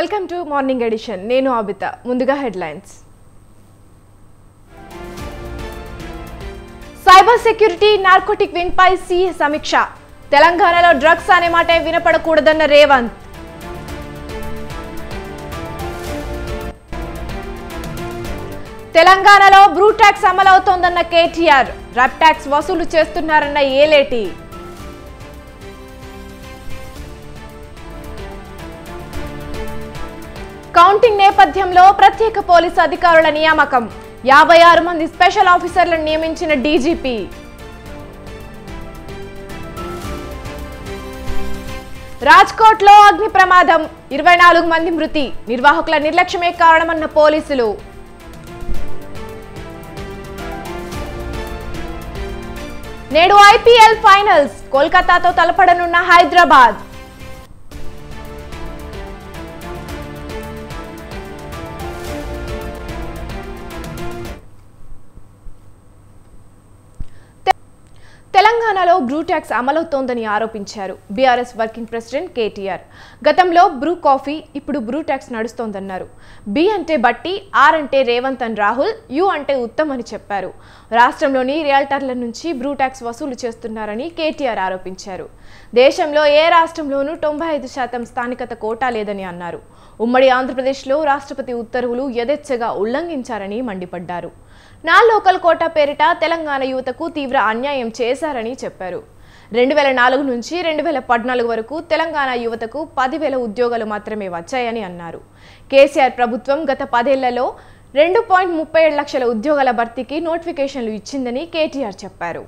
Welcome to morning edition. నేను అబిత. ముందుగా headlines. Cyber security narcotic wing పై సీఎం సమీక్ష. తెలంగాణలో డ్రగ్స్ అనే మాటే వినపడకూడదన్న రేవంత్. తెలంగాణలో బ్రూ ట్యాక్స్ అమలవుతోందన్న కేటీఆర్. రబ్ ట్యాక్స్ వసూలు చేస్తున్నారన్న ఏలేటి. కౌంటింగ్ నేపథ్యంలో ప్రత్యేక పోలీసు అధికారుల నియామకం. 56 మంది స్పెషల్ ఆఫీసర్లను నియమించిన డీజీపీ. రాజ్కోట్లో అగ్ని ప్రమాదం. 24 మంది మృతి. నిర్వాహకుల నిర్లక్ష్యమే కారణమన్న పోలీసులు. నేడు ఐపీఎల్ ఫైనల్స్. కోల్కతాతో తలపడనున్న హైదరాబాద్. తెలంగాణలో బ్రూ ట్యాక్స్ అమలవుతోందని ఆరోపించారు బీఆర్ఎస్ వర్కింగ్ ప్రెసిడెంట్ కేటీఆర్. గతంలో బ్రూ కాఫీ, ఇప్పుడు బ్రూ ట్యాక్స్ నడుస్తోందన్నారు. బి అంటే బట్టి, ఆర్ అంటే రేవంత్ అని రాహుల్, యు అంటే ఉత్తమ్ అని చెప్పారు. రాష్ట్రంలోని రియల్టర్ల నుంచి బ్రూ ట్యాక్స్ వసూలు చేస్తున్నారని కేటీఆర్ ఆరోపించారు. దేశంలో ఏ రాష్ట్రంలోనూ 95% స్థానికత కోటా లేదని అన్నారు. ఉమ్మడి ఆంధ్రప్రదేశ్లో రాష్ట్రపతి ఉత్తర్వులు యథేచ్ఛగా ఉల్లంఘించారని మండిపడ్డారు. నా లోకల్ కోటా పేరిట తెలంగాణ యువతకు తీవ్ర అన్యాయం చేశారని చెప్పారు. 2004 నుంచి 2014 వరకు తెలంగాణ యువతకు 10,000 ఉద్యోగాలు మాత్రమే వచ్చాయని అన్నారు. కేసీఆర్ ప్రభుత్వం గత 10 ఏళ్లలో 2.37 లక్షల ఉద్యోగాల భర్తీకి నోటిఫికేషన్లు ఇచ్చిందని కేటీఆర్ చెప్పారు.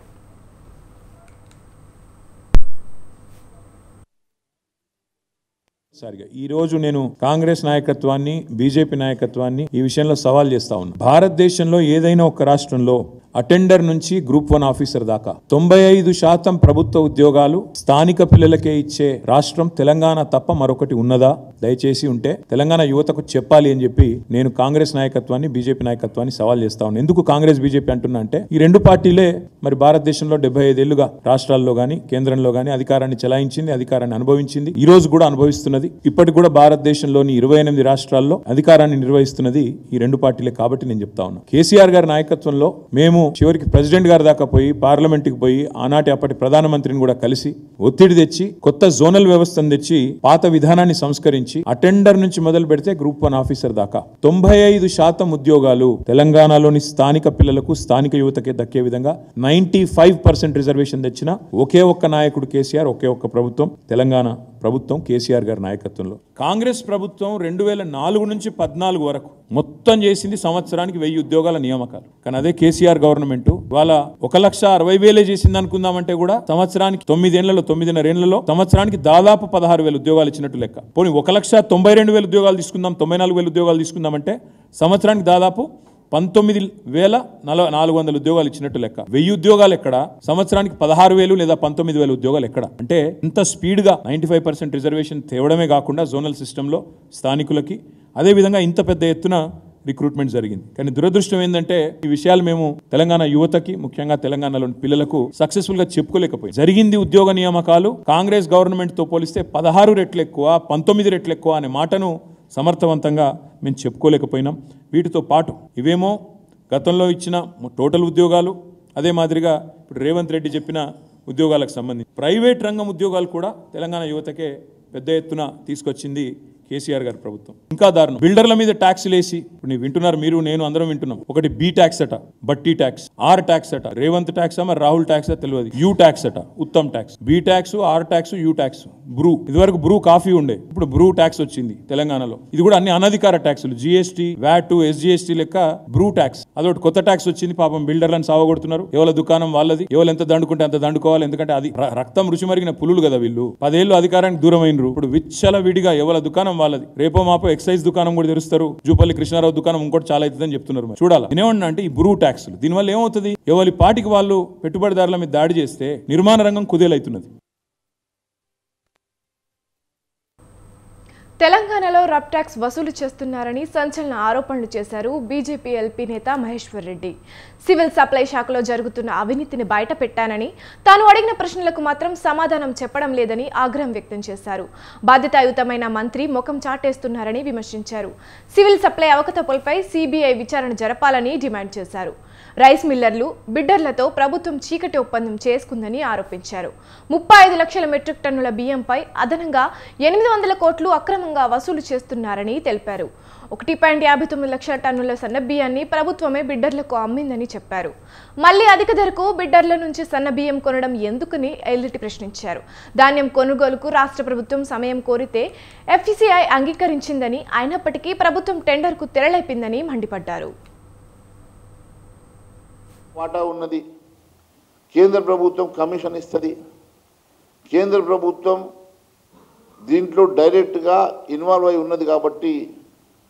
ఈ రోజు నేను కాంగ్రెస్ నాయకత్వాన్ని, బీజేపీ నాయకత్వాన్ని ఈ విషయంలో సవాల్ చేస్తా ఉన్నా. భారతదేశంలో ఏదైనా ఒక రాష్ట్రంలో అటెండర్ నుంచి గ్రూప్ 1 ఆఫీసర్ దాకా 95% ప్రభుత్వ ఉద్యోగాలు స్థానిక పిల్లలకే ఇచ్చే రాష్ట్రం తెలంగాణ తప్ప మరొకటి ఉన్నదా? దయచేసి ఉంటే తెలంగాణ యువతకు చెప్పాలి అని చెప్పి నేను కాంగ్రెస్ నాయకత్వాన్ని, బీజేపీ నాయకత్వాన్ని సవాల్ చేస్తా ఉన్నాను. ఎందుకు కాంగ్రెస్ బీజేపీ అంటున్నా అంటే ఈ రెండు పార్టీలే మరి భారతదేశంలో 75 ఏళ్లుగా రాష్ట్రాల్లో గానీ కేంద్రంలో గానీ అధికారాన్ని చెలాయించింది, అధికారాన్ని అనుభవించింది, ఈ రోజు కూడా అనుభవిస్తున్నది. ఇప్పటికి కూడా భారతదేశంలోని 28 రాష్ట్రాల్లో అధికారాన్ని నిర్వహిస్తున్నది ఈ రెండు పార్టీలే. కాబట్టి నేను చెప్తా ఉన్నా, కేసీఆర్ గారి నాయకత్వంలో మేము చివరికి ప్రెసిడెంట్ గారి దాకా పోయి పార్లమెంట్ కి పోయి ఆనాటి అప్పటి ప్రధానమంత్రిని కూడా కలిసి ఒత్తిడి తెచ్చి కొత్త జోనల్ వ్యవస్థను తెచ్చి పాత విధానాన్ని సంస్కరించి అటెండర్ నుంచి మొదలు పెడితే గ్రూప్ 1 ఆఫీసర్ దాకా 95% ఉద్యోగాలు తెలంగాణలోని స్థానిక పిల్లలకు, స్థానిక యువతకే దక్కే విధంగా 95% రిజర్వేషన్ తెచ్చిన ఒకే ఒక్క నాయకుడు కేసీఆర్, ఒకే ఒక్క ప్రభుత్వం తెలంగాణ ప్రభుత్వం కేసీఆర్ గారి నాయకత్వంలో. కాంగ్రెస్ ప్రభుత్వం 2004 నుంచి 2014 వరకు మొత్తం చేసింది సంవత్సరానికి 1000 ఉద్యోగాల నియామకాలు. కానీ అదే కేసీఆర్ గవర్నమెంట్ వాళ్ళ 1,60,000 చేసింది అనుకుందామంటే కూడా సంవత్సరానికి 9.5 ఏళ్లలో సంవత్సరానికి దాదాపు 16,000 ఉద్యోగాలు ఇచ్చినట్టు లెక్క. పోనీ 1,92,000 ఉద్యోగాలు తీసుకుందాం, 94,000 ఉద్యోగాలు తీసుకుందామంటే సంవత్సరానికి దాదాపు 19,400 ఉద్యోగాలు ఇచ్చినట్టు లెక్క. 1000 ఉద్యోగాలు ఎక్కడ? సంవత్సరానికి 16,000 లేదా 19,000 ఉద్యోగాలు ఎక్కడ? అంటే ఇంత స్పీడ్ గా 95% రిజర్వేషన్ తేవడమే కాకుండా జోనల్ సిస్టమ్ లో స్థానికులకి అదే విధంగా ఇంత పెద్ద ఎత్తున రిక్రూట్మెంట్ జరిగింది. కానీ దురదృష్టం ఏంటంటే ఈ విషయాలు మేము తెలంగాణ యువతకి, ముఖ్యంగా తెలంగాణలోని పిల్లలకు సక్సెస్ఫుల్ గా చెప్పుకోలేకపోయింది. జరిగింది ఉద్యోగ నియామకాలు కాంగ్రెస్ గవర్నమెంట్ తో పోలిస్తే 16 రెట్లు ఎక్కువ, 19 రెట్లు ఎక్కువ అనే మాటను సమర్థవంతంగా మేము చెప్పుకోలేకపోయినాం. వీటితో పాటు ఇవేమో గతంలో ఇచ్చిన టోటల్ ఉద్యోగాలు, అదే మాదిరిగా ఇప్పుడు రేవంత్ రెడ్డి చెప్పిన ఉద్యోగాలకు సంబంధించి ప్రైవేట్ రంగం ఉద్యోగాలు కూడా తెలంగాణ యువతకే పెద్ద ఎత్తున తీసుకొచ్చింది కేసీఆర్ గారి ప్రభుత్వం. ఇంకా దారుణం, బిల్డర్ల మీద ట్యాక్స్లు వేసి, ఇప్పుడు ನೀವು వింటున్నారు, మీరు నేను అందరం వింటున్నాం. ఒకటి బి ట్యాక్స్ అట, బట్టి ట్యాక్స్, ఆర్ ట్యాక్స్ అట, రేవంత్ ట్యాక్స్ మరి రాహుల్ ట్యాక్స్ తెలియదు, యూ ట్యాక్స్ అట, Uttam tax, B tax, R tax, U tax, Bru. ఇదివరకు బ్రూ కాఫీ ఉండే, ఇప్పుడు బ్రూ ట్యాక్స్ వచ్చింది తెలంగాణలో. ఇది కూడా అన్ని అనధికార ట్యాక్సులు, జిఎస్టీ, వ్యాట్, ఎస్జిఎస్టీ లెక్క బ్రూ ట్యాక్స్. అదొకటి కొత్త ట్యాక్స్ వచ్చింది. పాపం బిల్డర్లను సావగొడుతున్నారు. ఎవరి దుకాణం వాళ్ళది, ఎవరు ఎంత దండుకుంటే అంత దండుకోవాలి. ఎందుకంటే అది రక్తం రుచి మరిగిన పులులు కదా వీళ్ళు. 10 ఏళ్ళు అధికారానికి దూరం అయినరు. ఇప్పుడు విచ్చల విడిగా ఎవరి దుకాణం వాళ్ళది. రేపో మాపో ఎక్సైజ్ దుకాణం కూడా తెరుస్తారు. జూపల్లి కృష్ణారావు దుకాణం ఇంకోటి చాలా అవుతుందని చెప్తున్నారు. చూడాలి. నేనేమన్నా అంటే ఈ బ్రూ ట్యాక్స్లు దీనివల్ల ఏమవుతుంది? ఎవరి పాటికి వాళ్ళు పెట్టుబడిదారుల మీద దాడి చేస్తే నిర్మాణ రంగం కుదేలవుతున్నది. తెలంగాణలో రబ్ ట్యాక్స్ వసూలు చేస్తున్నారని సంచలన ఆరోపణలు చేశారు బీజేపీ ఎల్పీ నేత మహేశ్వర్ రెడ్డి. సివిల్ సప్లై శాఖలో జరుగుతున్న అవినీతిని బయటపెట్టానని, తాను అడిగిన ప్రశ్నలకు మాత్రం సమాధానం చెప్పడం లేదని ఆగ్రహం వ్యక్తం చేశారు. బాధ్యతాయుతమైన మంత్రి ముఖం చాటేస్తున్నారని విమర్శించారు. సివిల్ సప్లై అవకతవకలపై సీబీఐ విచారణ జరపాలని డిమాండ్ చేశారు. రైస్ మిల్లర్లు, బిడ్డర్లతో ప్రభుత్వం చీకటి ఒప్పందం చేసుకుందని ఆరోపించారు. 35 లక్షల మెట్రిక్ టన్నుల బియ్యంపై అదనంగా 800 కోట్లు అక్రమంగా వసూలు చేస్తున్నారని తెలిపారు. 1.59 లక్షల టన్నుల సన్న బియ్యాన్ని ప్రభుత్వమే బిడ్డర్లకు అమ్మిందని చెప్పారు. మళ్లీ అధిక ధరకు బిడ్డర్ల నుంచి సన్న బియ్యం కొనడం ఎందుకని ఎల్లిటి ప్రశ్నించారు. ధాన్యం కొనుగోలుకు రాష్ట్ర ప్రభుత్వం సమయం కోరితే ఎఫ్సీఐ అంగీకరించిందని, అయినప్పటికీ ప్రభుత్వం టెండర్కు తెరలేపిందని మండిపడ్డారు. వాటా ఉన్నది, కేంద్ర ప్రభుత్వం కమిషన్ ఇస్తుంది. కేంద్ర ప్రభుత్వం దీంట్లో డైరెక్ట్గా ఇన్వాల్వ్ అయి ఉన్నది కాబట్టి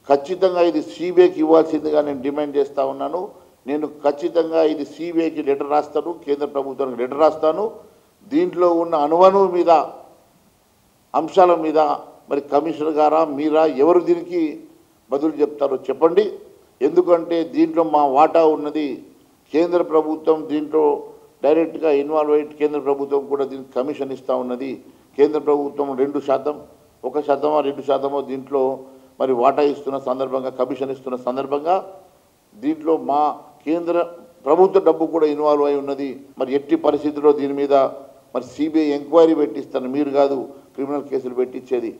ఖచ్చితంగా ఇది సిబిఐకి ఇవ్వాల్సిందిగా నేను డిమాండ్ చేస్తూ ఉన్నాను. నేను ఖచ్చితంగా ఇది సిబిఐకి లెటర్ రాస్తాను, కేంద్ర ప్రభుత్వానికి లెటర్ రాస్తాను. దీంట్లో ఉన్న అనుమానం మీద, అంశాల మీద మరి కమిషనర్ గారా మీరా ఎవరు దీనికి బదులు చెప్తారో చెప్పండి. ఎందుకంటే దీంట్లో మా వాటా ఉన్నది. కేంద్ర ప్రభుత్వం దీంట్లో డైరెక్ట్గా ఇన్వాల్వ్ అయ్యి కేంద్ర ప్రభుత్వం కూడా దీనికి కమిషన్ ఇస్తూ ఉన్నది. కేంద్ర ప్రభుత్వం 2%, 1%, 2% దీంట్లో మరి వాటా ఇస్తున్న సందర్భంగా, కమిషన్ ఇస్తున్న సందర్భంగా దీంట్లో మా కేంద్ర ప్రభుత్వ డబ్బు కూడా ఇన్వాల్వ్ అయి ఉన్నది. మరి ఎట్టి పరిస్థితుల్లో దీని మీద మరి సిబిఐ ఎంక్వైరీ పెట్టిస్తాను. మీరు కాదు క్రిమినల్ కేసులు పెట్టించేది,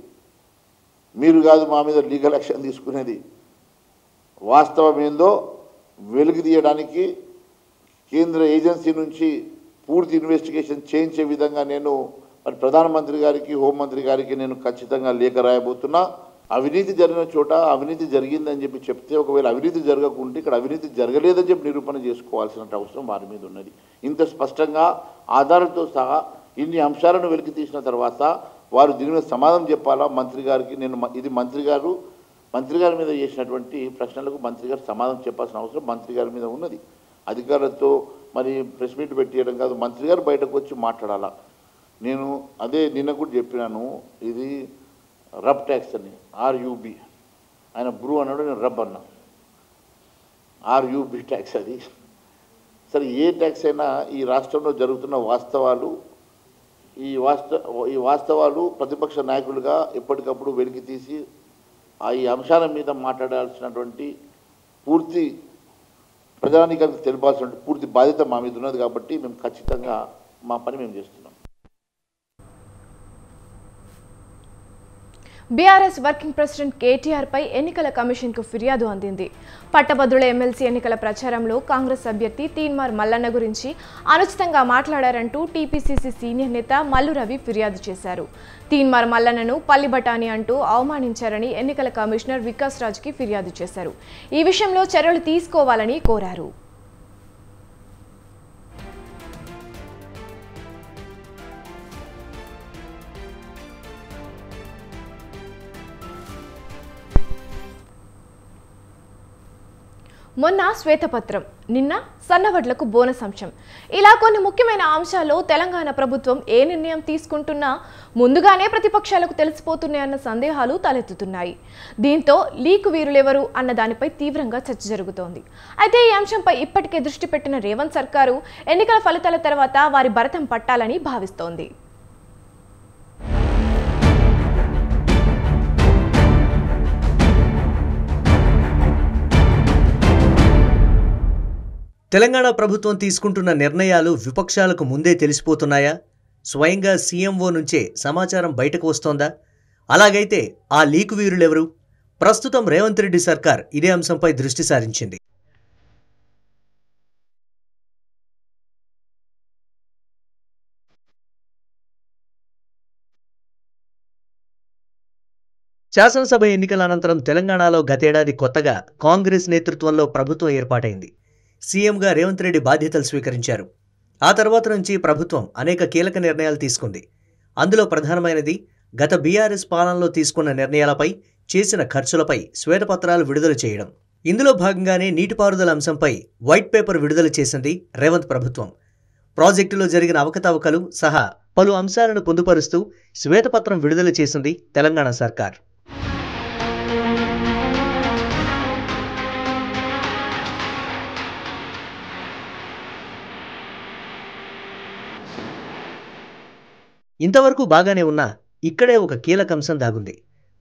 మీరు కాదు మా మీద లీగల్ యాక్షన్ తీసుకునేది. వాస్తవం ఏందో వెలుగు తీయడానికి కేంద్ర ఏజెన్సీ నుంచి పూర్తి ఇన్వెస్టిగేషన్ చేయించే విధంగా నేను మరి ప్రధానమంత్రి గారికి, హోంమంత్రి గారికి నేను ఖచ్చితంగా లేఖ రాయబోతున్నా. అవినీతి జరిగిన చోట అవినీతి జరిగిందని చెప్పి చెప్తే, ఒకవేళ అవినీతి జరగకుంటే ఇక్కడ అవినీతి జరగలేదని చెప్పి నిరూపణ చేసుకోవాల్సిన అవసరం వారి మీద ఉన్నది. ఇంత స్పష్టంగా ఆధారాలతో సహా ఇన్ని అంశాలను వెలికి తీసిన తర్వాత వారు దీని మీద సమాధానం చెప్పాలా మంత్రి గారికి. నేను ఇది మంత్రి గారి మీద చేసినటువంటి ప్రశ్నలకు మంత్రి గారు సమాధానం చెప్పాల్సిన అవసరం మంత్రి గారి మీద ఉన్నది. అధికారులతో మరి ప్రెస్ మీట్ పెట్టేయడం కాదు, మంత్రి గారు బయటకు వచ్చి మాట్లాడాలా. నేను అదే నిన్న కూడా చెప్పినాను, ఇది రబ్ ట్యాక్స్ అని, ఆర్యూబి. ఆయన బ్రూ అన్నాడు, నేను రబ్ అన్నా. ఆర్యూబి ట్యాక్స్ అది. సరే, ఏ ట్యాక్స్ అయినా ఈ రాష్ట్రంలో జరుగుతున్న వాస్తవాలు, ఈ వాస్తవాలు ప్రతిపక్ష నాయకులుగా ఎప్పటికప్పుడు వెలికి తీసి ఈ అంశాల మీద మాట్లాడాల్సినటువంటి పూర్తి ప్రజానీకానికి తెలిపాల్సిన పూర్తి బాధ్యత మా మీద ఉన్నది. కాబట్టి మేము ఖచ్చితంగా మా పని మేము చేస్తున్నాం. బీఆర్ఎస్ వర్కింగ్ ప్రెసిడెంట్ కేటీఆర్ పై ఎన్నికల కమిషన్ కు ఫిర్యాదు అందింది. పట్టభద్రుల ఎమ్మెల్సీ ఎన్నికల ప్రచారంలో కాంగ్రెస్ అభ్యర్థి తీన్మార్ మల్లన్న గురించి అనుచితంగా మాట్లాడారంటూ టీపీసీసీ సీనియర్ నేత మల్లు రవి ఫిర్యాదు చేశారు. తీన్మార్ మల్లన్నను పల్లి బఠానీ అంటూ అవమానించారని ఎన్నికల కమిషనర్ వికాస్ రాజ్కి ఫిర్యాదు చేశారు. ఈ విషయంలో చర్యలు తీసుకోవాలని కోరారు. మొన్న శ్వేతపత్రం, నిన్న సన్నవడ్లకు బోనస్ అంశం, ఇలా కొన్ని ముఖ్యమైన అంశాల్లో తెలంగాణ ప్రభుత్వం ఏ నిర్ణయం తీసుకుంటున్నా ముందుగానే ప్రతిపక్షాలకు తెలిసిపోతున్నాయన్న సందేహాలు తలెత్తుతున్నాయి. దీంతో లీకు వీరులెవరు అన్న దానిపై తీవ్రంగా చర్చ జరుగుతోంది. అయితే ఈ అంశంపై ఇప్పటికే దృష్టి పెట్టిన రేవంత్ సర్కారు ఎన్నికల ఫలితాల తర్వాత వారి భరతం పట్టాలని భావిస్తోంది. తెలంగాణ ప్రభుత్వం తీసుకుంటున్న నిర్ణయాలు విపక్షాలకు ముందే తెలిసిపోతున్నాయా? స్వయంగా సీఎంఓ నుంచే సమాచారం బయటకు వస్తోందా? అలాగైతే ఆ లీకు వీరులెవరు? ప్రస్తుతం రేవంత్ రెడ్డి సర్కార్ ఇదే అంశంపై దృష్టి సారించింది. శాసనసభ ఎన్నికల అనంతరం తెలంగాణలో గతేడాది కొత్తగా కాంగ్రెస్ నేతృత్వంలో ప్రభుత్వం ఏర్పాటైంది. సీఎంగా రేవంత్ రెడ్డి బాధ్యతలు స్వీకరించారు. ఆ తర్వాత నుంచి ప్రభుత్వం అనేక కీలక నిర్ణయాలు తీసుకుంది. అందులో ప్రధానమైనది గత బీఆర్ఎస్ పాలనలో తీసుకున్న నిర్ణయాలపై, చేసిన ఖర్చులపై శ్వేతపత్రాలు విడుదల చేయడం. ఇందులో భాగంగానే నీటిపారుదల అంశంపై వైట్ పేపర్ విడుదల చేసింది రేవంత్ ప్రభుత్వం. ప్రాజెక్టులో జరిగిన అవకతవకలు సహా పలు అంశాలను పొందుపరుస్తూ శ్వేతపత్రం విడుదల చేసింది తెలంగాణ సర్కార్. ఇంతవరకు బాగానే ఉన్నా ఇక్కడే ఒక కీలక అంశం దాగుంది.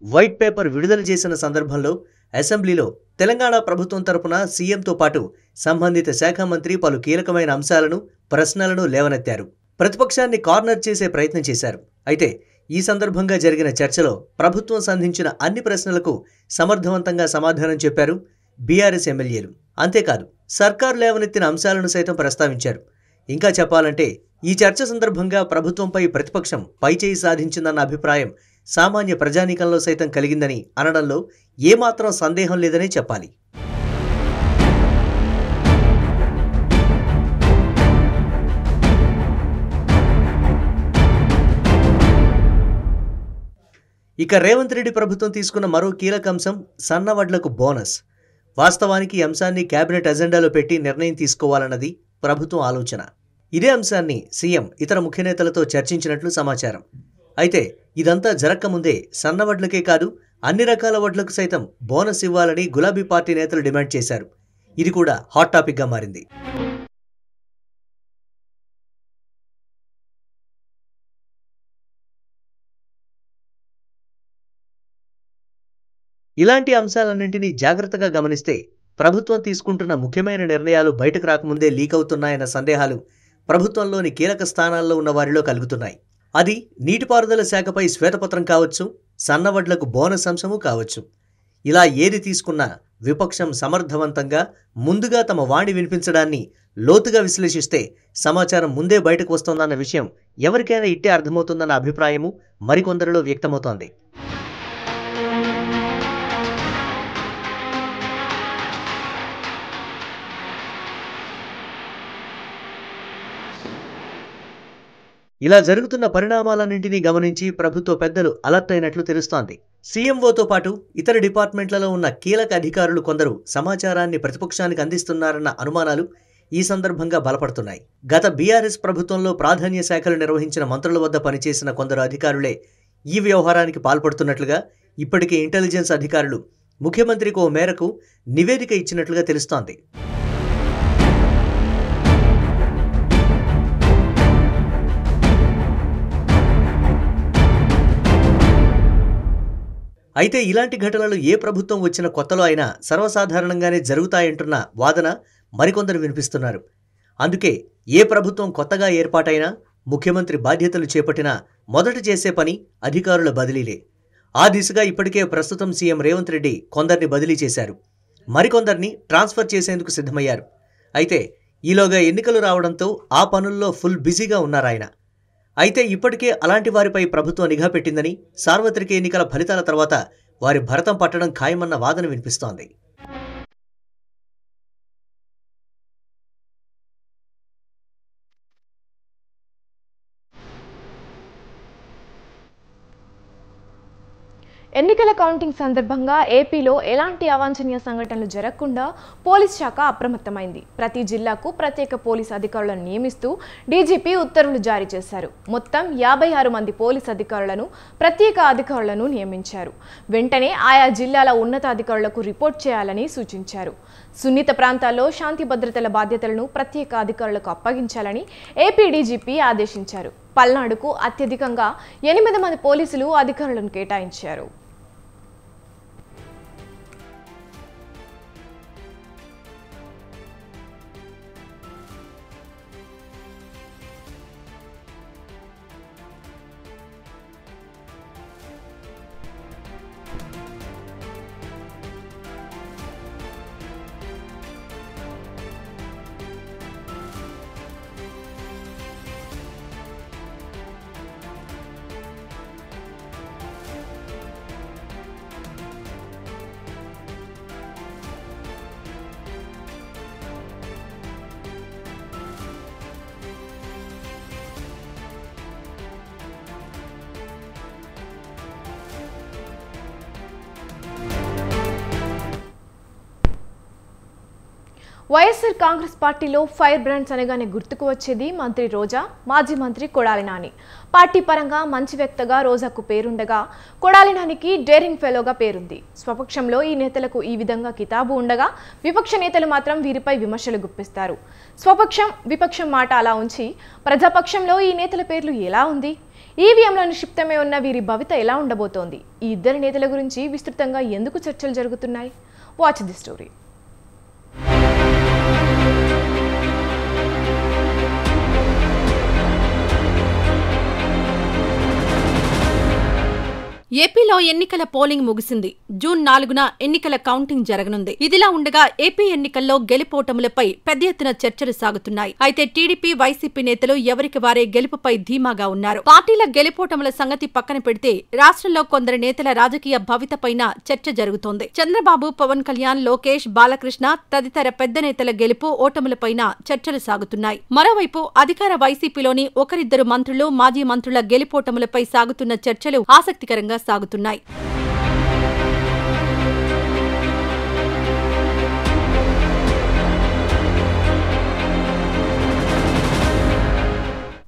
వైట్ పేపర్ విడుదల చేసిన సందర్భంలో అసెంబ్లీలో తెలంగాణ ప్రభుత్వం తరపున సీఎంతో పాటు సంబంధిత శాఖ మంత్రి పలు కీలకమైన అంశాలను, ప్రశ్నలను లేవనెత్తారు. ప్రతిపక్షాన్ని కార్నర్ చేసే ప్రయత్నం చేశారు. అయితే ఈ సందర్భంగా జరిగిన చర్చలో ప్రభుత్వం సంధించిన అన్ని ప్రశ్నలకు సమర్థవంతంగా సమాధానం చెప్పారు బీఆర్ఎస్ ఎమ్మెల్యేలు. అంతేకాదు సర్కారు లేవనెత్తిన అంశాలను సైతం ప్రస్తావించారు. ఇంకా చెప్పాలంటే ఈ చర్చ సందర్భంగా ప్రభుత్వంపై ప్రతిపక్షం పైచేయి సాధించిందన్న అభిప్రాయం సామాన్య ప్రజానీకంలో సైతం కలిగిందని అనడంలో ఏమాత్రం సందేహం లేదనే చెప్పాలి. ఇక రేవంత్ రెడ్డి ప్రభుత్వం తీసుకున్న మరో కీలక అంశం సన్నవడ్లకు బోనస్. వాస్తవానికి ఈ అంశాన్ని కేబినెట్ అజెండాలో పెట్టి నిర్ణయం తీసుకోవాలన్నది ప్రభుత్వం ఆలోచన. ఇదే అంశాన్ని సీఎం ఇతర ముఖ్య నేతలతో చర్చించినట్లు సమాచారం. అయితే ఇదంతా జరక్కముందే సన్నవడ్లకే కాదు అన్ని రకాల వడ్లకు సైతం బోనస్ ఇవ్వాలని గులాబీ పార్టీ నేతలు డిమాండ్ చేశారు. ఇది కూడా హాట్ టాపిక్గా మారింది. ఇలాంటి అంశాలన్నింటినీ జాగ్రత్తగా గమనిస్తే ప్రభుత్వం తీసుకుంటున్న ముఖ్యమైన నిర్ణయాలు బయటకు రాకముందే లీక్ అవుతున్నాయన్న సందేహాలు ప్రభుత్వంలోని కీలక స్థానాల్లో ఉన్న వారిలో కలుగుతున్నాయి. అది నీటిపారుదల శాఖపై శ్వేతపత్రం కావచ్చు, సన్నవడ్లకు బోనస్ అంశము కావచ్చు. ఇలా ఏది తీసుకున్నా విపక్షం సమర్థవంతంగా ముందుగా తమ వాణి వినిపించడాన్ని లోతుగా విశ్లేషిస్తే సమాచారం ముందే బయటకు వస్తోందన్న విషయం ఎవరికైనా ఇట్టే అర్థమవుతుందన్న అభిప్రాయము మరికొందరిలో వ్యక్తమవుతోంది. ఇలా జరుగుతున్న పరిణామాలన్నింటినీ గమనించి ప్రభుత్వ పెద్దలు అలర్ట్ అయినట్లు తెలుస్తోంది. సీఎంఓతో పాటు ఇతర డిపార్ట్మెంట్లలో ఉన్న కీలక అధికారులు కొందరు సమాచారాన్ని ప్రతిపక్షానికి అందిస్తున్నారన్న అనుమానాలు ఈ సందర్భంగా బలపడుతున్నాయి. గత బీఆర్ఎస్ ప్రభుత్వంలో ప్రాధాన్య శాఖలు నిర్వహించిన మంత్రుల వద్ద పనిచేసిన కొందరు అధికారులే ఈ వ్యవహారానికి పాల్పడుతున్నట్లుగా ఇప్పటికే ఇంటెలిజెన్స్ అధికారులు ముఖ్యమంత్రికి ఓ మేరకు నివేదిక ఇచ్చినట్లుగా తెలుస్తోంది. అయితే ఇలాంటి ఘటనలు ఏ ప్రభుత్వం వచ్చిన కొత్తలో అయినా సర్వసాధారణంగానే జరుగుతాయంటున్న వాదన మరికొందరు వినిపిస్తున్నారు. అందుకే ఏ ప్రభుత్వం కొత్తగా ఏర్పాటైనా ముఖ్యమంత్రి బాధ్యతలు చేపట్టినా మొదట చేసే పని అధికారుల బదిలీలే. ఆ దిశగా ఇప్పటికే ప్రస్తుతం సీఎం రేవంత్ రెడ్డి కొందరిని బదిలీ చేశారు. మరికొందరిని ట్రాన్స్ఫర్ చేసేందుకు సిద్ధమయ్యారు. అయితే ఈలోగా ఎన్నికలు రావడంతో ఆ పనుల్లో ఫుల్ బిజీగా ఉన్నారాయన. అయితే ఇప్పటికే అలాంటి వారిపై ప్రభుత్వం నిఘా పెట్టిందని, సార్వత్రిక ఎన్నికల ఫలితాల తర్వాత వారి భరతం పట్టడం ఖాయమన్న వాదన వినిపిస్తోంది. ఎన్నికల కౌంటింగ్ సందర్భంగా ఏపీలో ఎలాంటి అవాంఛనీయ సంఘటనలు జరగకుండా పోలీస్ శాఖ అప్రమత్తమైంది. ప్రతి జిల్లాకు ప్రత్యేక పోలీస్ అధికారులను నియమిస్తూ డీజీపీ ఉత్తర్వులు జారీ చేశారు. మొత్తం 56 మంది పోలీస్ అధికారులను, ప్రత్యేక అధికారులను నియమించారు. వెంటనే ఆయా జిల్లాల ఉన్నతాధికారులకు రిపోర్ట్ చేయాలని సూచించారు. సున్నిత ప్రాంతాల్లో శాంతి భద్రతల బాధ్యతలను ప్రత్యేక అధికారులకు అప్పగించాలని ఏపీ డీజీపీ ఆదేశించారు. పల్నాడుకు అత్యధికంగా 8 మంది పోలీసులు అధికారులను కేటాయించారు. వైఎస్ఆర్ కాంగ్రెస్ పార్టీలో ఫైర్ బ్రాండ్స్ అనగానే గుర్తుకు వచ్చేది మంత్రి రోజా, మాజీ మంత్రి కొడాలి నాని. పార్టీ పరంగా మంచి వ్యక్తిగా రోజాకు పేరుండగా కొడాలి నానికి డేరింగ్ ఫెలోగా పేరుంది. స్వపక్షంలో ఈ నేతలకు ఈ విధంగా కితాబు ఉండగా విపక్ష నేతలు మాత్రం వీరిపై విమర్శలు గుప్పిస్తారు. స్వపక్షం విపక్షం మాట అలా ఉంచి ప్రజాపక్షంలో ఈ నేతల పేర్లు ఎలా ఉంది? ఈవీఎంలో నిక్షిప్తమై ఉన్న వీరి భవిత ఎలా ఉండబోతోంది? ఈ ఇద్దరు నేతల గురించి విస్తృతంగా ఎందుకు చర్చలు జరుగుతున్నాయి? Watch the story. ఏపీలో ఎన్నికల పోలింగ్ ముగిసింది. జూన్ 4న ఎన్నికల కౌంటింగ్ జరగనుంది. ఇదిలా ఉండగా ఏపీ ఎన్నికల్లో గెలుపోటములపై పెద్ద ఎత్తున చర్చలు సాగుతున్నాయి. అయితే టీడీపీ, వైసీపీ నేతలు ఎవరికి వారే గెలుపుపై ధీమాగా ఉన్నారు. పార్టీల గెలుపోటముల సంగతి పక్కన పెడితే రాష్ట్రంలో కొందరు నేతల రాజకీయ భవితపైన చర్చ జరుగుతోంది. చంద్రబాబు, పవన్ కళ్యాణ్, లోకేష్, బాలకృష్ణ తదితర పెద్ద నేతల గెలుపు ఓటములపైన చర్చలు సాగుతున్నాయి. మరోవైపు అధికార వైసీపీలోని ఒకరిద్దరు మంత్రులు, మాజీ మంత్రుల గెలుపోటములపై సాగుతున్న చర్చలు ఆసక్తికరంగా సాగుతున్నాయి.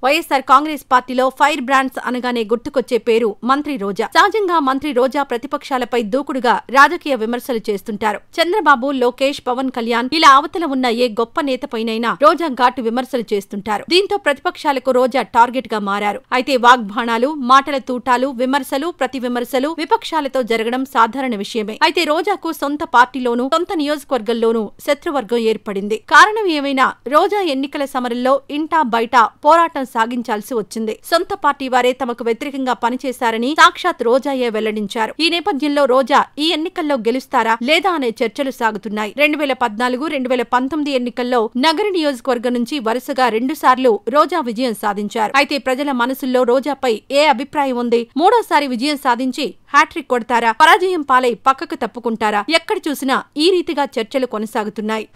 వైఎస్సార్ కాంగ్రెస్ పార్టీలో ఫైర్ బ్రాండ్స్ అనగానే గుర్తుకొచ్చే పేరు మంత్రి రోజా. సహజంగా మంత్రి రోజా ప్రతిపక్షాలపై దూకుడుగా రాజకీయ విమర్శలు చేస్తుంటారు. చంద్రబాబు, లోకేష్, పవన్ కళ్యాణ్ ఇలా అవతల ఉన్న ఏ గొప్ప నేతపైనైనా రోజా ఘాటు విమర్శలు చేస్తుంటారు. దీంతో ప్రతిపక్షాలకు రోజా టార్గెట్ గా మారారు. అయితే వాగ్బాణాలు, మాటల తూటాలు, విమర్శలు, ప్రతి విమర్శలు విపక్షాలతో జరగడం సాధారణ విషయమే. అయితే రోజాకు సొంత పార్టీలోనూ, సొంత నియోజకవర్గంలోనూ శత్రువర్గం ఏర్పడింది. కారణం ఏమైనా రోజా ఎన్నికల సమరంలో ఇంటా బయట పోరాటం సాగించాల్సి వచ్చింది. సొంత పార్టీ వారే తమకు వ్యతిరేకంగా పనిచేశారని సాక్షాత్ రోజాయే వెల్లడించారు. ఈ నేపథ్యంలో రోజా ఈ ఎన్నికల్లో గెలుస్తారా లేదా అనే చర్చలు సాగుతున్నాయి. 2014, 2019 ఎన్నికల్లో నగర నియోజకవర్గం నుంచి వరుసగా 2 సార్లు రోజా విజయం సాధించారు. అయితే ప్రజల మనసుల్లో రోజాపై ఏ అభిప్రాయం ఉంది? మూడోసారి విజయం సాధించి హ్యాట్రిక్ కొడతారా? పరాజయం పాలై పక్కకు తప్పుకుంటారా? ఎక్కడ చూసినా ఈ రీతిగా చర్చలు కొనసాగుతున్నాయి.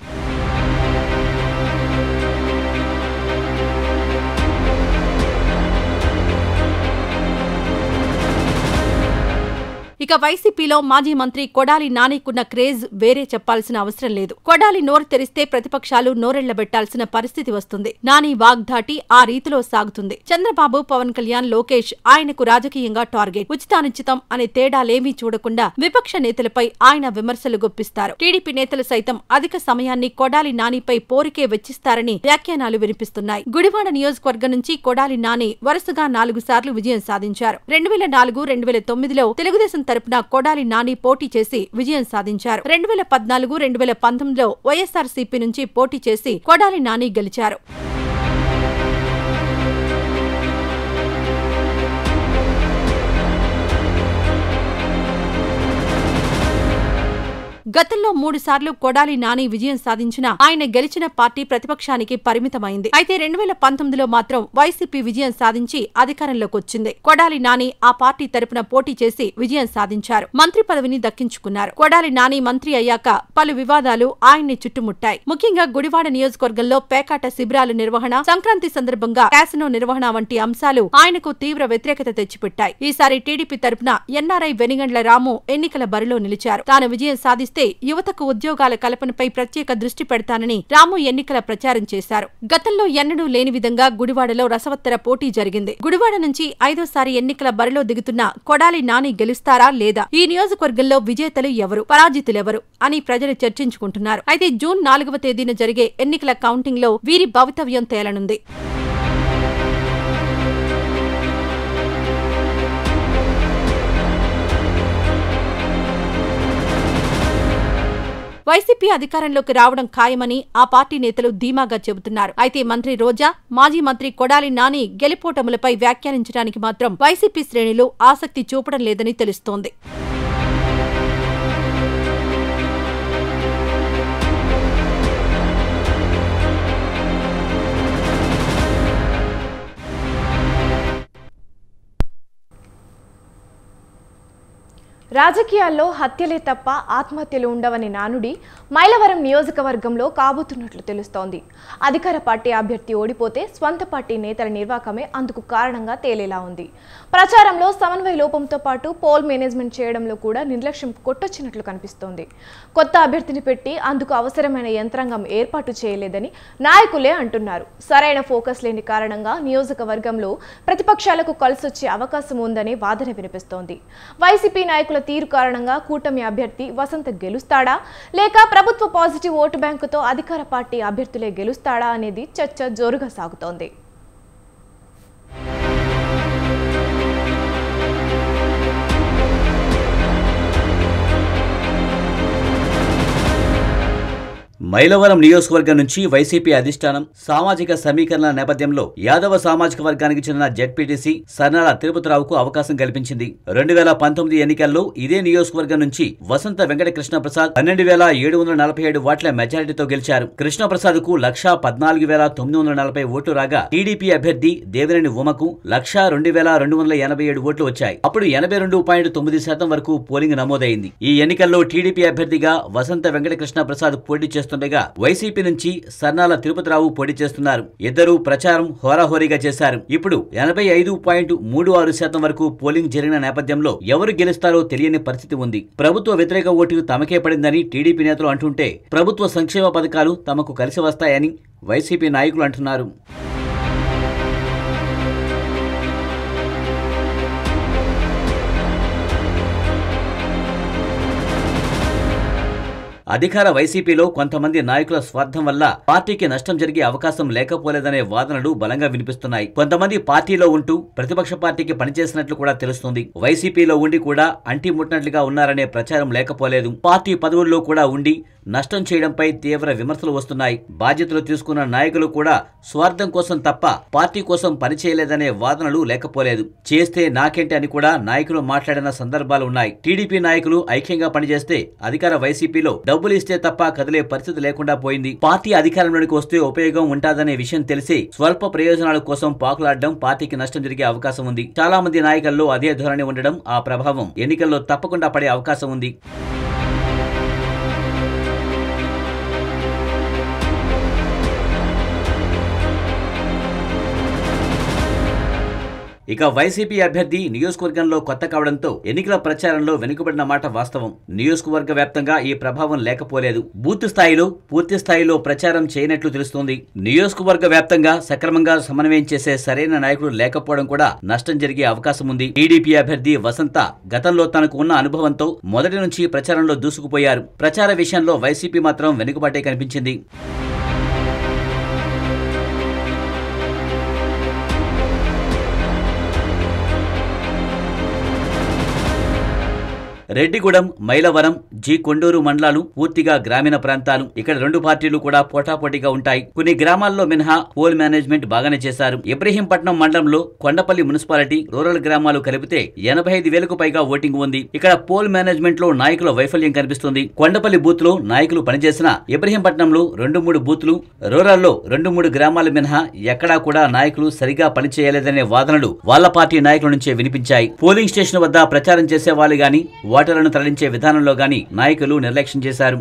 ఇక వైసీపీలో మాజీ మంత్రి కొడాలి నానికున్న క్రేజ్ వేరే చెప్పాల్సిన అవసరం లేదు. కొడాలి నోరు తెరిస్తే ప్రతిపక్షాలు నోరెళ్లబెట్టాల్సిన పరిస్థితి వస్తుంది. నాని వాగ్దాటి ఆ రీతిలో సాగుతుంది. చంద్రబాబు, పవన్ కళ్యాణ్, లోకేష్ ఆయనకు రాజకీయంగా టార్గెట్. ఉచితానుచితం అనే తేడాలేమీ చూడకుండా విపక్ష నేతలపై ఆయన విమర్శలు గుప్పిస్తారు. టీడీపీ నేతలు సైతం అధిక సమయాన్ని కొడాలి నానిపై పోరికే వెచ్చిస్తారని వ్యాఖ్యానాలు వినిపిస్తున్నాయి. గుడివాడ నియోజకవర్గం నుంచి కొడాలి నాని వరుసగా 4 సార్లు విజయం సాధించారు. 2004, 2009లో తెలుగుదేశం తరపున కొడాలి నాని పోటీ చేసి విజయం సాధించారు. 2014, 2019లో వైఎస్సార్సీపీ నుంచి పోటీ చేసి కొడాలి నాని గెలిచారు. గతంలో 3 సార్లు కొడాలి నాని విజయం సాధించినా ఆయన గెలిచిన పార్టీ ప్రతిపక్షానికి పరిమితమైంది. అయితే 2019లో మాత్రం వైసీపీ విజయం సాధించి అధికారంలోకి వచ్చింది. కొడాలి నాని ఆ పార్టీ తరపున పోటీ చేసి విజయం సాధించారు. మంత్రి పదవిని దక్కించుకున్నారు. కొడాలి నాని మంత్రి అయ్యాక పలు వివాదాలు ఆయన్ని చుట్టుముట్టాయి. ముఖ్యంగా గుడివాడ నియోజకవర్గంలో పేకాట శిబిరాలు నిర్వహణ, సంక్రాంతి సందర్భంగా క్యాసినో నిర్వహణ వంటి అంశాలు ఆయనకు తీవ్ర వ్యతిరేకత తెచ్చిపెట్టాయి. ఈసారి టీడీపీ తరపున ఎన్ఆర్ఐ వెనిగండ్ల రాము ఎన్నికల బరిలో నిలిచారు. తాను విజయం సాధిస్తే యువతకు ఉద్యోగాల కల్పనపై ప్రత్యేక దృష్టి పెడతానని రాము ఎన్నికల ప్రచారం చేశారు. గతంలో ఎన్నడూ లేని విధంగా గుడివాడలో రసవత్తర పోటీ జరిగింది. గుడివాడ నుంచి 5వ సారి ఎన్నికల బరిలో దిగుతున్న కొడాలి నాని గెలుస్తారా లేదా? ఈ నియోజకవర్గంలో విజేతలు ఎవరు, పరాజితులెవరు అని ప్రజలు చర్చించుకుంటున్నారు. అయితే జూన్ 4వ తేదీన జరిగే ఎన్నికల కౌంటింగ్ లో వీరి భవితవ్యం తేలనుంది. వైసీపీ అధికారంలోకి రావడం ఖాయమని ఆ పార్టీ నేతలు ధీమాగా చెబుతున్నారు. అయితే మంత్రి రోజా, మాజీ మంత్రి కొడాలి నాని గెలుపోటములపై వ్యాఖ్యానించడానికి మాత్రం వైసీపీ శ్రేణులు ఆసక్తి చూపడం లేదని తెలుస్తోంది. రాజకీయాల్లో హత్యలే తప్ప ఆత్మహత్యలు ఉండవని నానుడి మైలవరం నియోజకవర్గంలో కాబోతున్నట్లు తెలుస్తోంది. అధికార పార్టీ అభ్యర్థి ఓడిపోతే స్వంత పార్టీ నేతల నిర్వాకమే అందుకు కారణంగా తేలేలా ఉంది. ప్రచారంలో సమన్వయ లోపంతో పాటు పోల్ మేనేజ్మెంట్ చేయడంలో కూడా నిర్లక్ష్యం కొట్టొచ్చినట్లు కనిపిస్తోంది. కొత్త అభ్యర్థిని పెట్టి అందుకు అవసరమైన యంత్రాంగం ఏర్పాటు చేయలేదని నాయకులే అంటున్నారు. సరైన ఫోకస్ లేని కారణంగా నియోజకవర్గంలో ప్రతిపక్షాలకు కలిసొచ్చే అవకాశం ఉందని వాదన వినిపిస్తోంది. వైసీపీ నాయకుల తీరు కారణంగా కూటమి అభ్యర్థి వసంత గెలుస్తాడా లేక ప్రభుత్వ పాజిటివ్ ఓటు బ్యాంకుతో అధికార పార్టీ అభ్యర్థులే గెలుస్తాడా అనేది చర్చ జోరుగా సాగుతోంది. మైలవరం నియోజకవర్గం నుంచి వైసీపీ అధిష్టానం సామాజిక సమీకరణల నేపథ్యంలో యాదవ సామాజిక వర్గానికి చెందిన జెడ్పీటీసీ సర్నాల తిరుపతిరావుకు అవకాశం కల్పించింది. 2019 ఎన్నికల్లో ఇదే నియోజకవర్గం నుంచి వసంత వెంకట కృష్ణప్రసాద్ 12,747 ఓట్ల మెజారిటీతో గెలిచారు. కృష్ణప్రసాద్ కు 1,14,940 ఓట్లు రాగా టీడీపీ అభ్యర్థి దేవినేని ఉమకు 1,02,287 ఓట్లు వచ్చాయి. అప్పుడు 82.9% వరకు పోలింగ్ నమోదైంది. ఈ ఎన్నికల్లో టీడీపీ అభ్యర్థిగా వసంత వెంకట కృష్ణప్రసాద్ పోటీ చేస్తుండగా వైసీపీ నుంచి సర్నాల తిరుపతిరావు పోటీ చేస్తున్నారు. ఇద్దరూ ప్రచారం హోరాహోరీగా చేశారు. ఇప్పుడు 85.36% వరకు పోలింగ్ జరిగిన నేపథ్యంలో ఎవరు గెలుస్తారో తెలియని పరిస్థితి ఉంది. ప్రభుత్వ వ్యతిరేక ఓటు తమకే పడిందని టీడీపీ నేతలు అంటుంటే ప్రభుత్వ సంక్షేమ పథకాలు తమకు కలిసి వస్తాయని వైసీపీ నాయకులు అంటున్నారు. అధికార వైసీపీలో కొంతమంది నాయకుల స్వార్థం వల్ల పార్టీకి నష్టం జరిగే అవకాశం లేకపోలేదనే వాదనలు బలంగా వినిపిస్తున్నాయి. కొంతమంది పార్టీలో ఉంటూ ప్రతిపక్ష పార్టీకి పనిచేసినట్లు కూడా తెలుస్తుంది. వైసీపీలో ఉండి కూడా అంటి ముట్టినట్లుగా ఉన్నారనే ప్రచారం లేకపోలేదు. పార్టీ పదవుల్లో కూడా ఉండి నష్టం చేయడంపై తీవ్ర విమర్శలు వస్తున్నాయి. బాధ్యతలు తీసుకున్న నాయకులు కూడా స్వార్థం కోసం తప్ప పార్టీ కోసం పనిచేయలేదనే వాదనలు లేకపోలేదు. చేస్తే నాకేంటి అని కూడా నాయకులు మాట్లాడిన సందర్భాలు ఉన్నాయి. టీడీపీ నాయకులు ఐక్యంగా పనిచేస్తే అధికార వైసీపీలో డబ్బులు ఇస్తే తప్ప కదిలే పరిస్థితి లేకుండా పోయింది. పార్టీ అధికారంలోకి వస్తే ఉపయోగం ఉంటుందనే విషయం తెలిసి స్వల్ప ప్రయోజనాల కోసం పాకులాడడం పార్టీకి నష్టం జరిగే అవకాశం ఉంది. చాలా మంది నాయకుల్లో అదే ధోరణి ఉండడం, ఆ ప్రభావం ఎన్నికల్లో తప్పకుండా పడే అవకాశం ఉంది. ఇక వైసీపీ అభ్యర్థి నియోజకవర్గంలో కొత్త కావడంతో ఎన్నికల ప్రచారంలో వెనుకబడిన మాట వాస్తవం. నియోజకవర్గ వ్యాప్తంగా ఈ ప్రభావం లేకపోలేదు. బూత్ స్థాయిలో పూర్తి స్థాయిలో ప్రచారం చేయనట్లు తెలుస్తోంది. నియోజకవర్గ వ్యాప్తంగా సక్రమంగా సమన్వయం చేసే సరైన నాయకుడు లేకపోవడం కూడా నష్టం జరిగే అవకాశం ఉంది. టీడీపీ అభ్యర్థి వసంత గతంలో తనకు ఉన్న అనుభవంతో మొదటి నుంచి ప్రచారంలో దూసుకుపోయారు. ప్రచార విషయంలో వైసీపీ మాత్రం వెనుకబాటే కనిపించింది. రెడ్డిగూడెం, మైలవరం, జి కొండూరు మండలాలు పూర్తిగా గ్రామీణ ప్రాంతాలు. ఇక్కడ రెండు పార్టీలు కూడా పోటాపోటీగా ఉంటాయి. కొన్ని గ్రామాల్లో మినహా పోల్ మేనేజ్మెంట్ బాగానే చేశారు. ఇబ్రహీంపట్నం మండలంలో కొండపల్లి మున్సిపాలిటీ, రూరల్ గ్రామాలు కలిపితే 85,000కు పైగా ఓటింగ్ ఉంది. ఇక్కడ పోల్ మేనేజ్మెంట్ లో నాయకుల వైఫల్యం కనిపిస్తుంది. కొండపల్లి బూత్ లో నాయకులు పనిచేసిన ఇబ్రహీంపట్నంలో 2-3 బూత్లు, రూరల్లో 2-3 గ్రామాలు మినహా ఎక్కడా కూడా నాయకులు సరిగా పనిచేయలేదనే వాదనలు వాళ్ల పార్టీ నాయకుల నుంచే వినిపించాయి. పోలింగ్ స్టేషన్ వద్ద ప్రచారం చేసే వాళ్ళు గాని ఓటర్లను తరలించే విధానంలో గాని నాయకులు నిర్లక్ష్యం చేశారు.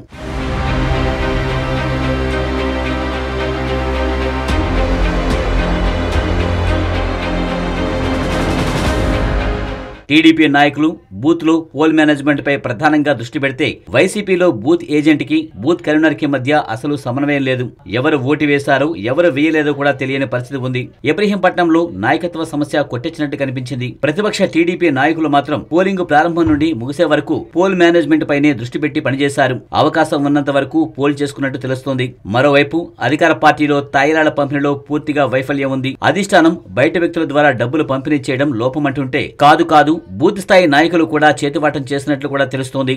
టీడీపీ నాయకులు బూత్ లో పోల్ మేనేజ్మెంట్ పై ప్రధానంగా దృష్టి పెడితే వైసీపీలో బూత్ ఏజెంట్ కి, బూత్ కన్వీనర్ కి మధ్య అసలు సమన్వయం లేదు. ఎవరు ఓటు వేశారో ఎవరు వేయలేదో కూడా తెలియని పరిస్థితి ఉంది. ఇబ్రహీంపట్నంలో నాయకత్వ సమస్య కొట్టొచ్చినట్టు కనిపించింది. ప్రతిపక్ష టీడీపీ నాయకులు మాత్రం పోలింగ్ ప్రారంభం నుండి ముగిసే వరకు పోల్ మేనేజ్మెంట్ పైనే దృష్టి పెట్టి పనిచేశారు. అవకాశం ఉన్నంత వరకు పోల్ చేసుకున్నట్టు తెలుస్తోంది. మరోవైపు అధికార పార్టీలో తాయిలాల పంపిణీలో పూర్తిగా వైఫల్యం ఉంది. అధిష్టానం బయట వ్యక్తుల ద్వారా డబ్బులు పంపిణీ చేయడం లోపమంటుంటే కాదు బూత్ స్థాయి నాయకులు కూడా చేతివాటం చేసినట్లు కూడా తెలుస్తోంది.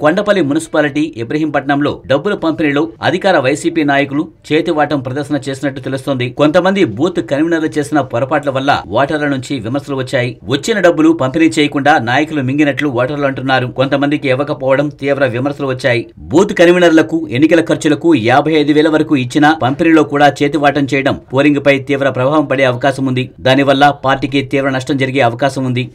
కొండపల్లి మున్సిపాలిటీ, ఇబ్రహీంపట్నంలో డబ్బుల పంపిణీలో అధికార వైసీపీ నాయకులు చేతివాటం ప్రదర్శన చేసినట్టు తెలుస్తోంది. కొంతమంది బూత్ కన్వీనర్లు చేసిన పొరపాట్ల వల్ల ఓటర్ల నుంచి విమర్శలు వచ్చాయి. వచ్చిన డబ్బులు పంపిణీ చేయకుండా నాయకులు మింగినట్లు ఓటర్లు అంటున్నారు. కొంతమందికి ఇవ్వకపోవడం తీవ్ర విమర్శలు వచ్చాయి. బూత్ కన్వీనర్లకు ఎన్నికల ఖర్చులకు 55,000 వరకు ఇచ్చినా పంపిణీలో కూడా చేతివాటం చేయడం పోలింగ్ పై తీవ్ర ప్రభావం పడే అవకాశం ఉంది. దానివల్ల పార్టీకి తీవ్ర నష్టం జరిగే అవకాశం ఉంది.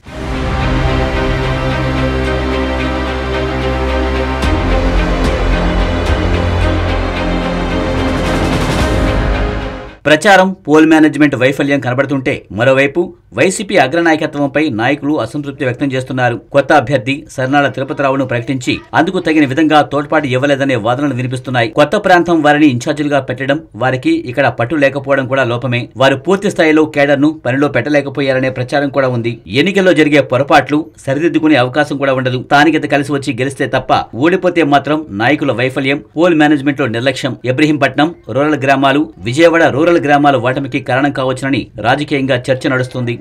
ప్రచారం, పోల్ మేనేజ్మెంట్ వైఫల్యం కనబడుతుంటే మరోవైపు వైసీపీ అగ్రనాయకత్వంపై నాయకులు అసంతృప్తి వ్యక్తం చేస్తున్నారు. కొత్త అభ్యర్థి సర్నాల తిరుపతిరావును ప్రకటించి అందుకు తగిన విధంగా తోడ్పాటు ఇవ్వలేదనే వాదనలు వినిపిస్తున్నాయి. కొత్త ప్రాంతం వారిని ఇన్ఛార్జీలుగా పెట్టడం, వారికి ఇక్కడ పట్టు లేకపోవడం కూడా లోపమే. వారు పూర్తి స్థాయిలో కేడర్ను పనిలో పెట్టలేకపోయారనే ప్రచారం కూడా ఉంది. ఎన్నికల్లో జరిగే పొరపాట్లు సరిదిద్దుకునే అవకాశం కూడా ఉండదు. స్థానికత కలిసి వచ్చి గెలిస్తే తప్ప ఓడిపోతే మాత్రం నాయకుల వైఫల్యం, పోల్ మేనేజ్మెంట్ లో నిర్లక్ష్యం. ఇబ్రహీంపట్నం, రూరల్ గ్రామాలు, విజయవాడ రూరల్ రూరల్ గ్రామాల ఓటమికి కారణం కావచ్చునని రాజకీయంగా చర్చ నడుస్తుంది.